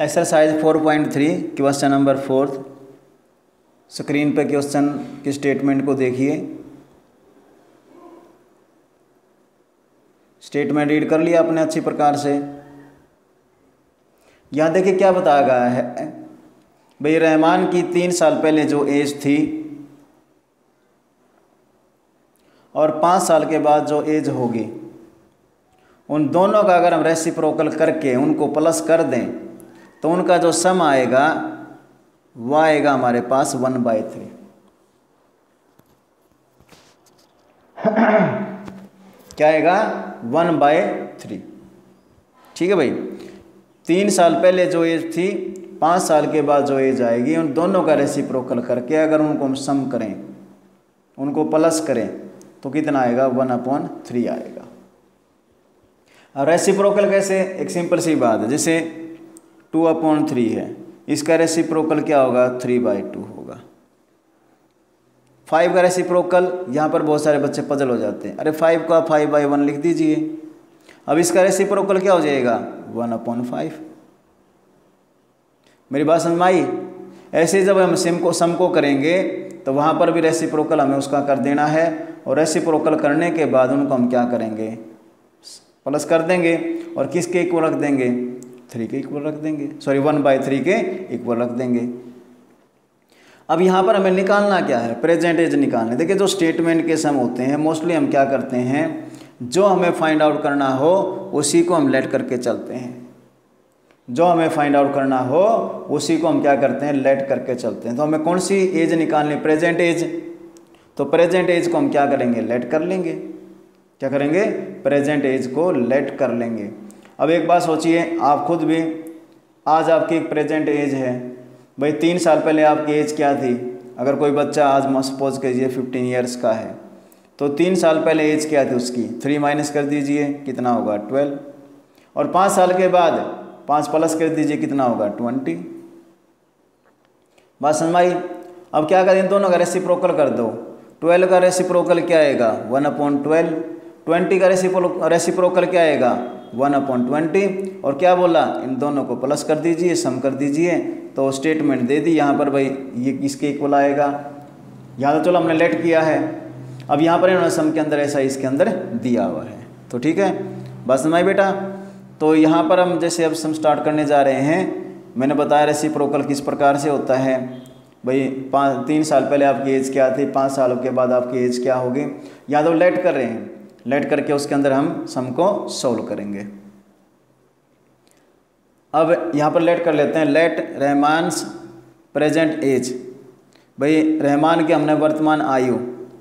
Exercise 4.3 question number 4। Screen पर question के statement को देखिए। स्टेटमेंट रीड कर लिया आपने अच्छी प्रकार से। यहाँ देखिए क्या बताया गया है भाई, रहमान की 3 साल पहले जो एज थी और 5 साल के बाद जो एज होगी, उन दोनों का अगर हम रेसिप्रोकल करके उनको प्लस कर दें तो उनका जो सम आएगा वह आएगा हमारे पास 1/3। क्या आएगा? 1/3। ठीक है भाई। 3 साल पहले जो एज थी, 5 साल के बाद जो एज आएगी, उन दोनों का रेसिप्रोकल करके अगर उनको हम सम करें, उनको प्लस करें तो कितना आएगा? 1/3 आएगा। और रेसिप्रोकल कैसे? एक सिंपल सी बात है, जैसे 2/3 है, इसका रेसिप्रोकल क्या होगा? 3/2 होगा। 5 का रेसिप्रोकल, यहाँ पर बहुत सारे बच्चे पजल हो जाते हैं, अरे 5 का 5/1 लिख दीजिए। अब इसका रेसिप्रोकल क्या हो जाएगा? 1/5। मेरी बात समझ में आई? ऐसे जब हम सम को करेंगे तो वहाँ पर भी रेसिप्रोकल हमें उसका कर देना है, और रेसिप्रोकल करने के बाद उनको हम क्या करेंगे? प्लस कर देंगे। और किसके इक्वल रख देंगे? 3 के इक्वल रख देंगे, सॉरी 1/3 के इक्वल रख देंगे। अब यहाँ पर हमें निकालना क्या है? प्रेजेंट एज निकालने। देखिए जो स्टेटमेंट के सम होते हैं मोस्टली हम क्या करते हैं, जो हमें फाइंड आउट करना हो उसी को हम लेट करके चलते हैं। जो हमें फाइंड आउट करना हो उसी को हम क्या करते हैं? लेट करके चलते हैं। तो हमें कौन सी एज निकालनी? Present age. तो प्रेजेंट एज को हम क्या करेंगे? लेट कर लेंगे। क्या करेंगे? प्रेजेंट एज को लेट कर लेंगे। अब एक बात सोचिए आप खुद भी, आज आपकी एक प्रेजेंट एज है भाई, 3 साल पहले आपकी एज क्या थी? अगर कोई बच्चा आज सपोज कीजिए 15 ईयर्स का है, तो 3 साल पहले एज क्या थी उसकी? 3 माइनस कर दीजिए, कितना होगा? 12। और 5 साल के बाद 5 प्लस कर दीजिए, कितना होगा? 20। बात समझ आई? अब क्या करें? दोनों का रेसिप्रोकल कर दो। 12 का रेसिप्रोकल क्या आएगा? 1/12। 20 का रेसिप्रोकल क्या आएगा? 1/20। और क्या बोला? इन दोनों को प्लस कर दीजिए, सम कर दीजिए, तो स्टेटमेंट दे दी यहाँ पर भाई, ये किसके इक्वल आएगा? यहाँ तो चलो हमने लेट किया है, अब यहाँ पर इन्होंने सम के अंदर ऐसा इसके अंदर दिया हुआ है। तो ठीक है, बात समझ आई बेटा? तो यहाँ पर हम जैसे अब सम स्टार्ट करने जा रहे हैं, मैंने बताया रेसिप्रोकल किस प्रकार से होता है भाई। 3 साल पहले आपकी एज क्या थी, 5 सालों के बाद आपकी एज क्या होगी, या तो लेट कर रहे हैं, लेट करके उसके अंदर हम सम को सोल्व करेंगे। अब यहाँ पर लेट कर लेते हैं। Let Rahman's present age. भाई रहमान की हमने वर्तमान आयु,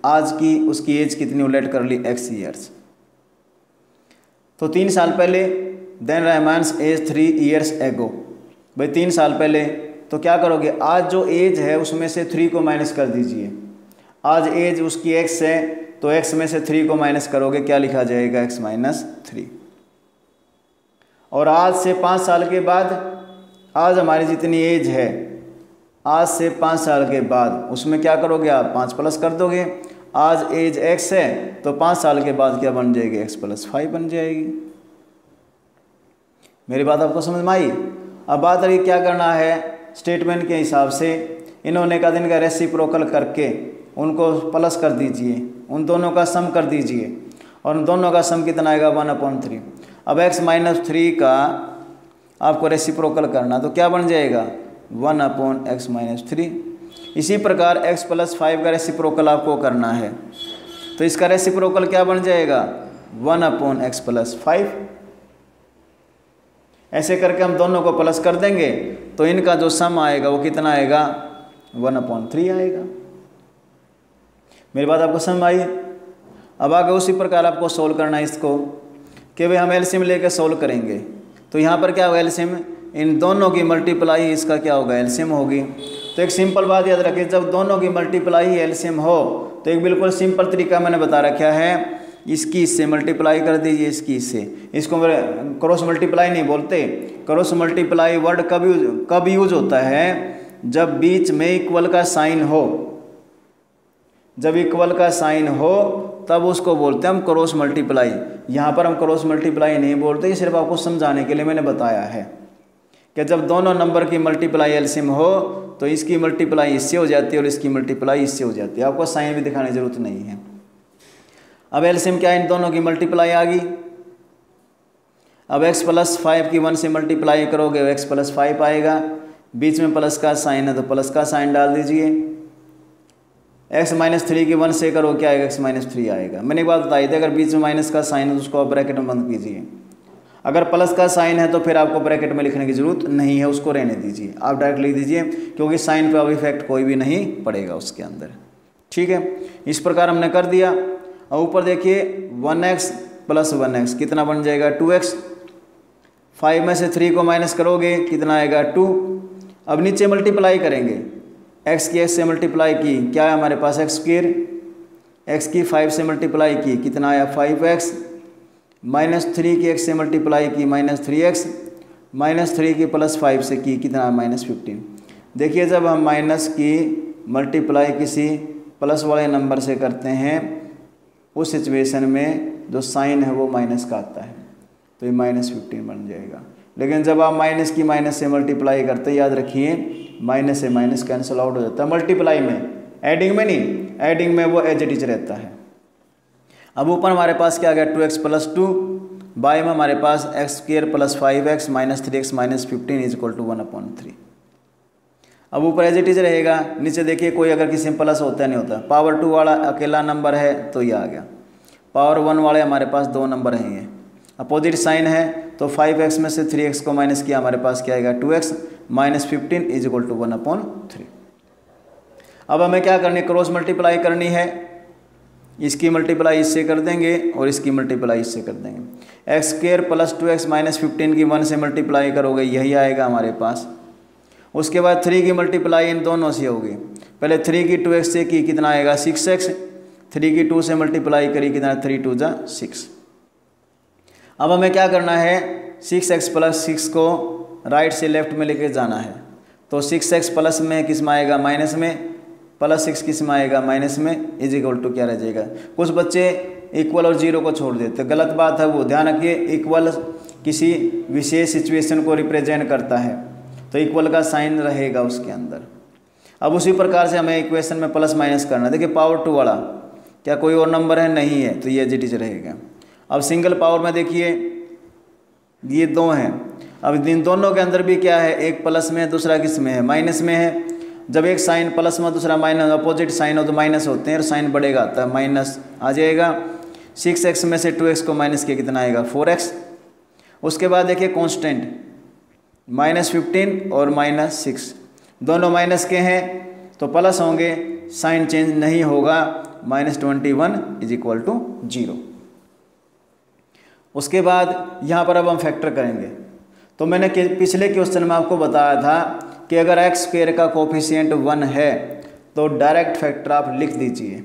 आज की उसकी एज कितनी लेट कर ली? x years. तो 3 साल पहले, देन रहमान्स एज 3 ईयर्स एगो। भाई 3 साल पहले, तो क्या करोगे? आज जो एज है उसमें से 3 को माइनस कर दीजिए। आज एज उसकी x है, तो x में से 3 को माइनस करोगे, क्या लिखा जाएगा? x-3। और आज से 5 साल के बाद, आज हमारी जितनी एज है, आज से 5 साल के बाद उसमें क्या करोगे आप? 5 प्लस कर दोगे। आज एज x है, तो 5 साल के बाद क्या बन जाएगी? x+5 बन जाएगी। मेरी बात आपको समझ में आई? अब बात रही क्या करना है? स्टेटमेंट के हिसाब से इन्होंने का दिन का रेसिप्रोकल करके उनको प्लस कर दीजिए, उन दोनों का सम कर दीजिए, और उन दोनों का सम कितना आएगा? 1/3। अब x-3 का आपको रेसिप्रोकल करना, तो क्या बन जाएगा? 1/x-3। इसी प्रकार x+5 का रेसिप्रोकल आपको करना है, तो इसका रेसिप्रोकल क्या बन जाएगा? 1/x+5। ऐसे करके हम दोनों को प्लस कर देंगे, तो इनका जो सम आएगा वो कितना आएगा? 1/3 आएगा। मेरी बात आपको समझ आई? अब आगे उसी प्रकार आपको सोल्व करना है इसको, कि भाई हम एलसीएम लेकर सोल्व करेंगे। तो यहाँ पर क्या होगा? एलसीएम, इन दोनों की मल्टीप्लाई इसका क्या होगा? एलसीएम होगी। तो एक सिंपल बात याद रखिए, जब दोनों की मल्टीप्लाई एलसीएम हो तो एक बिल्कुल सिंपल तरीका मैंने बता रखा है, इसकी इससे मल्टीप्लाई कर दीजिए, इसकी इससे। इसको क्रॉस मल्टीप्लाई नहीं बोलते। क्रॉस मल्टीप्लाई वर्ड कब यूज होता है? जब बीच में इक्वल का साइन हो। जब इक्वल का साइन हो तब उसको बोलते हैं हम क्रॉस मल्टीप्लाई। यहाँ पर हम क्रॉस मल्टीप्लाई नहीं बोलते, ये सिर्फ आपको समझाने के लिए मैंने बताया है। कि जब दोनों नंबर की मल्टीप्लाई एलसीएम हो तो इसकी मल्टीप्लाई इससे हो जाती है और इसकी मल्टीप्लाई इससे हो जाती है। आपको साइन भी दिखाने की जरूरत नहीं है। अब एलसीएम क्या है, इन दोनों की मल्टीप्लाई आ गई। अब x + 5 की 1 से मल्टीप्लाई करोगे x + 5 आएगा, बीच में प्लस का साइन है तो प्लस का साइन डाल दीजिए। x - 3 की 1 से करो क्या आएगा, x - 3 आएगा। मैंने एक बात बताई थी, अगर बीच में माइनस का साइन है तो उसको आप ब्रैकेट में बंद कीजिए। अगर प्लस का साइन है तो फिर आपको ब्रैकेट में लिखने की जरूरत नहीं है, उसको रहने दीजिए, आप डायरेक्ट लिख दीजिए, क्योंकि साइन पे अब इफेक्ट कोई भी नहीं पड़ेगा उसके अंदर। ठीक है, इस प्रकार हमने कर दिया। और ऊपर देखिए 1x + 1x कितना बन जाएगा, 2x। 5 में से 3 को माइनस करोगे कितना आएगा, 2। अब नीचे मल्टीप्लाई करेंगे, x की x से मल्टीप्लाई की, क्या है हमारे पास x², x की 5 से मल्टीप्लाई की कितना आया, 5x। -3 की x से मल्टीप्लाई की -3x, -3 की +5 से की कितना, -15। देखिए जब हम माइनस की मल्टीप्लाई किसी प्लस वाले नंबर से करते हैं उस सिचुएशन में जो साइन है वो माइनस का आता है, तो ये -15 बन जाएगा। लेकिन जब आप माइनस की माइनस से मल्टीप्लाई करते, याद रखिए माइनस से माइनस कैंसिल आउट हो जाता है मल्टीप्लाई में, एडिंग में नहीं, एडिंग में वो एज इट इज रहता है। अब ऊपर हमारे पास क्या आ गया, 2x + 2, बाय में हमारे पास x² + 5x - 3x - 15 = 1/3। अब ऊपर एज इट इज रहेगा, नीचे देखिए कोई अगर किसी में प्लस होता है नहीं होता, पावर 2 वाला अकेला नंबर है तो ये आ गया, पावर 1 वाले हमारे पास 2 नंबर हैं, ये अपोजिट साइन है तो 5x में से 3x को माइनस किया, हमारे पास क्या आएगा, 2x - 15 = 1/3। अब हमें क्या करनी है, क्रॉस मल्टीप्लाई करनी है, इसकी मल्टीप्लाई इससे कर देंगे और इसकी मल्टीप्लाई इससे कर देंगे। x² + 2x - 15 की 1 से मल्टीप्लाई करोगे यही आएगा हमारे पास। उसके बाद 3 की मल्टीप्लाई इन दोनों से होगी, पहले 3 की 2x से की कितना आएगा, 6x। 3 की 2 से मल्टीप्लाई करी कितना, 3 × 2 = 6। अब हमें क्या करना है, 6x + 6 को राइट से लेफ्ट में लेके जाना है, तो 6x प्लस में किस में आएगा, माइनस में, +6 किस में आएगा, माइनस में, = क्या रह जाएगा। कुछ बच्चे इक्वल और 0 को छोड़ देते, गलत बात है वो, ध्यान रखिए। इक्वल किसी विशेष सिचुएशन को रिप्रेजेंट करता है तो इक्वल का साइन रहेगा उसके अंदर। अब उसी प्रकार से हमें इक्वेशन में प्लस माइनस करना है। देखिए पावर 2 वाला क्या कोई और नंबर है, नहीं है, तो ये एज इट इज रहेगा। अब सिंगल पावर में देखिए ये 2 हैं, अब इन दोनों के अंदर भी क्या है, एक प्लस में है दूसरा किस में है, माइनस में है। जब एक साइन प्लस में दूसरा माइनस, अपोजिट साइन हो तो माइनस होते हैं और साइन बढ़ेगा आता है, माइनस आ जाएगा। 6x में से 2x को माइनस किया कितना आएगा, 4x। उसके बाद देखिए कांस्टेंट -15 और -6 दोनों माइनस के हैं तो प्लस होंगे, साइन चेंज नहीं होगा, -21 = 0। उसके बाद यहाँ पर अब हम फैक्टर करेंगे, तो मैंने पिछले क्वेश्चन में आपको बताया था कि अगर x² का कोफिशिएंट 1 है तो डायरेक्ट फैक्टर आप लिख दीजिए।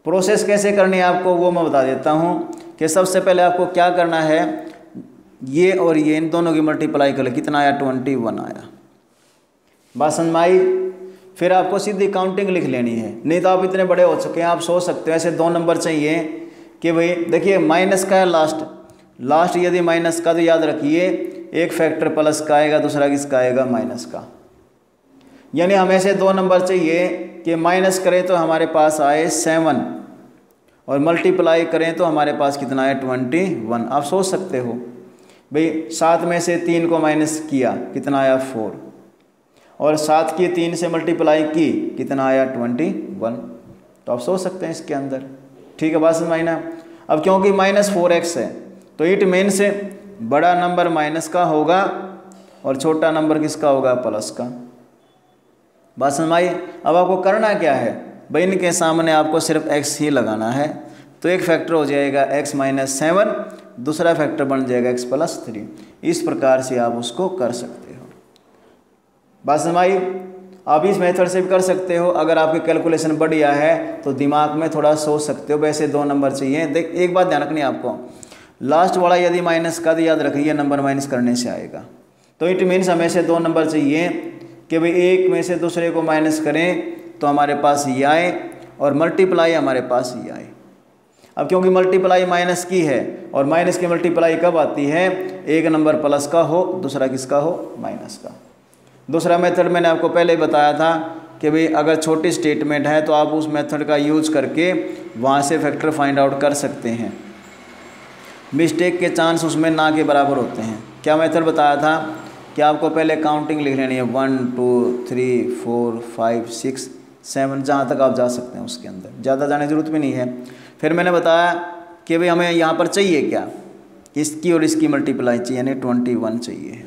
प्रोसेस कैसे करनी है आपको वो मैं बता देता हूँ कि सबसे पहले आपको क्या करना है, ये और ये इन दोनों की मल्टीप्लाई कर ले, कितना आया, 21 आया, बात समझ में आई। फिर आपको सीधी काउंटिंग लिख लेनी है, नहीं तो आप इतने बड़े हो चुके हैं, आप सोच सकते हो ऐसे 2 नंबर चाहिए कि भाई देखिए माइनस का है लास्ट यदि माइनस का, तो याद रखिए एक फैक्टर प्लस का आएगा, दूसरा किसका आएगा, माइनस का। यानी हमें से 2 नंबर चाहिए कि माइनस करें तो हमारे पास आए 7 और मल्टीप्लाई करें तो हमारे पास कितना है, 21। आप सोच सकते हो भाई 7 में से 3 को माइनस किया कितना आया, 4, और 7 की 3 से मल्टीप्लाई की कितना आया, 21। तो आप सोच सकते हैं इसके अंदर, ठीक है, बात समझ में आई ना। अब क्योंकि -4x है तो इट मीन्स बड़ा नंबर माइनस का होगा और छोटा नंबर किसका होगा, प्लस का। बात समझ में आई। अब आपको करना क्या है भाई, इनके सामने आपको सिर्फ x ही लगाना है, तो एक फैक्टर हो जाएगा x - 7, दूसरा फैक्टर बन जाएगा x + 3। इस प्रकार से आप उसको कर सकते हो। बात समझ में आई। आप इस मेथड से भी कर सकते हो, अगर आपकी कैलकुलेशन बढ़िया है तो दिमाग में थोड़ा सोच सकते हो, वैसे 2 नंबर चाहिए। देख एक बात ध्यान रखनी है आपको, लास्ट वाला यदि माइनस का, तो याद रखिए नंबर माइनस करने से आएगा, तो इट मीन्स हमें से 2 नंबर चाहिए कि भाई एक में से दूसरे को माइनस करें तो हमारे पास ये आए और मल्टीप्लाई हमारे पास ये आए। अब क्योंकि मल्टीप्लाई माइनस की है और माइनस की मल्टीप्लाई कब आती है, एक नंबर प्लस का हो दूसरा किसका हो, माइनस का। दूसरा मेथड मैंने आपको पहले ही बताया था कि भाई अगर छोटी स्टेटमेंट है तो आप उस मेथड का यूज करके वहाँ से फैक्टर फाइंड आउट कर सकते हैं। मिस्टेक के चांस उसमें ना के बराबर होते हैं। क्या मेथड बताया था कि आपको पहले काउंटिंग लिख लेनी है 1 2 3 4 5 6 7 जहाँ तक आप जा सकते हैं उसके अंदर, ज़्यादा जाने की जरूरत भी नहीं है। फिर मैंने बताया कि भाई हमें यहाँ पर चाहिए क्या, इसकी और इसकी मल्टीप्लाई चाहिए, यानी 21 चाहिए।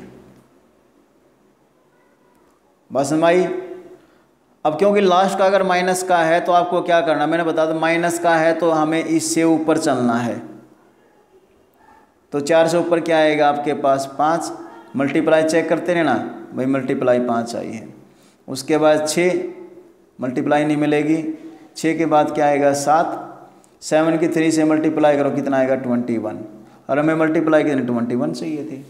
बस भाई अब क्योंकि लास्ट का अगर माइनस का है तो आपको क्या करना, मैंने बताया था माइनस का है तो हमें इससे ऊपर चलना है। तो 4 से ऊपर क्या आएगा आपके पास 5, मल्टीप्लाई चेक करते रहना भाई, मल्टीप्लाई 5 आई है। उसके बाद 6 मल्टीप्लाई नहीं मिलेगी, 6 के बाद क्या आएगा 7, 7 की 3 से मल्टीप्लाई करो कितना आएगा 21, और हमें मल्टीप्लाई कितने 21 चाहिए थी।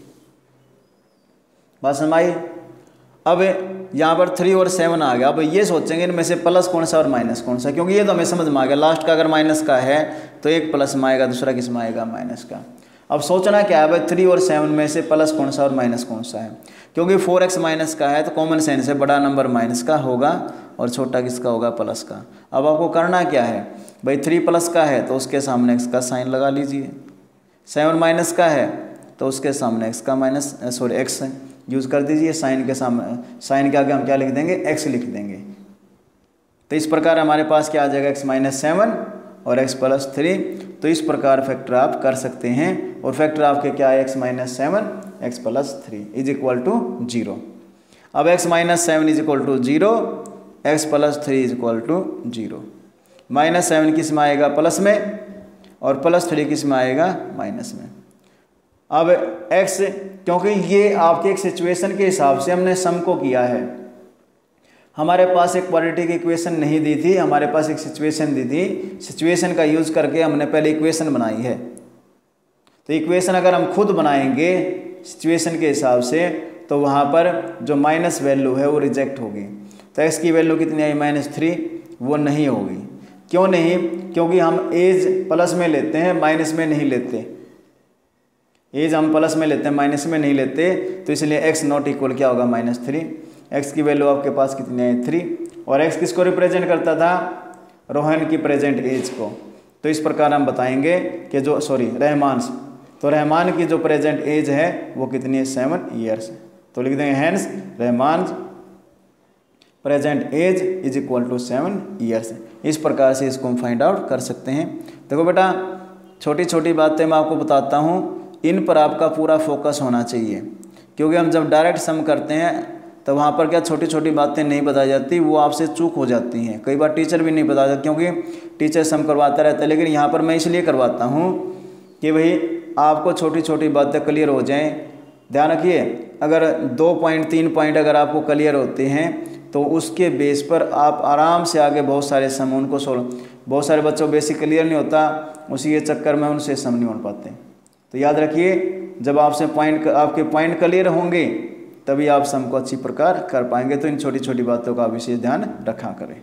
बात समझ आई। अब यहाँ पर 3 और 7 आ गया। अब ये सोचेंगे इनमें से प्लस कौन सा और माइनस कौन सा, क्योंकि ये तो हमें समझ में आ गया लास्ट का अगर माइनस का है तो एक प्लस में आएगा दूसरा किस में आएगा माइनस का। अब सोचना क्या है भाई 3 और 7 में से प्लस कौन सा और माइनस कौन सा है, क्योंकि 4x माइनस का है तो कॉमन सेंस है बड़ा नंबर माइनस का होगा और छोटा किसका होगा प्लस का। अब आपको करना क्या है भाई 3 प्लस का है तो उसके सामने x का साइन लगा लीजिए, 7 माइनस का है तो उसके सामने x का माइनस x यूज़ कर दीजिए, साइन के सामने साइन के आगे हम क्या लिख देंगे x लिख देंगे। तो इस प्रकार हमारे पास क्या आ जाएगा x माइनस 7 और x प्लस 3। तो इस प्रकार फैक्टर आप कर सकते हैं और फैक्टर आपके क्या है x minus 7 x plus 3 is equal to 0। अब x minus 7 is equal to 0, x plus 3 is equal to 0। Minus 7 किस में आएगा प्लस में और प्लस 3 किस में आएगा माइनस में। अब x क्योंकि ये आपके एक सिचुएशन के हिसाब से हमने सम को किया है, हमारे पास एक क्वाड्रेटिक इक्वेशन नहीं दी थी, हमारे पास एक सिचुएशन दी थी। सिचुएशन का यूज़ करके हमने पहले इक्वेशन बनाई है। तो इक्वेशन अगर हम खुद बनाएंगे सिचुएशन के हिसाब से तो वहाँ पर जो माइनस वैल्यू है वो रिजेक्ट होगी। तो x की वैल्यू कितनी आई -3, वो नहीं होगी। क्यों नहीं, क्योंकि हम एज प्लस में लेते हैं माइनस में नहीं लेते। एज हम प्लस में लेते हैं माइनस में नहीं लेते, तो इसलिए x नॉट इक्वल क्या होगा -3। x की वैल्यू आपके पास कितनी है 3, और x किसको रिप्रेजेंट करता था, रोहन की प्रेजेंट एज को। तो इस प्रकार हम बताएंगे कि जो रहमान, तो रहमान की जो प्रेजेंट एज है वो कितनी है 7 ईयर्स। तो लिख देंगे hence Rahman present age is equal to 7 years. इस प्रकार से इसको हम फाइंड आउट कर सकते हैं। देखो बेटा छोटी छोटी बातें मैं आपको बताता हूँ, इन पर आपका पूरा फोकस होना चाहिए, क्योंकि हम जब डायरेक्ट सम करते हैं तो वहाँ पर क्या छोटी छोटी बातें नहीं बताई जाती, वो आपसे चूक हो जाती हैं। कई बार टीचर भी नहीं बताता क्योंकि टीचर सम करवाता रहता है, लेकिन यहाँ पर मैं इसलिए करवाता हूँ कि भाई आपको छोटी छोटी बातें क्लियर हो जाएं। ध्यान रखिए अगर 2 पॉइंट 3 पॉइंट अगर आपको क्लियर होते हैं तो उसके बेस पर आप आराम से आगे बहुत सारे सम उनको सोल्व। बहुत सारे बच्चों बेसिक क्लियर नहीं होता, उसी के चक्कर में उनसे सम नहीं हो पाते। तो याद रखिए जब आपके पॉइंट क्लियर होंगे तभी आप सम को अच्छी प्रकार कर पाएंगे। तो इन छोटी छोटी बातों का विशेष ध्यान रखा करें।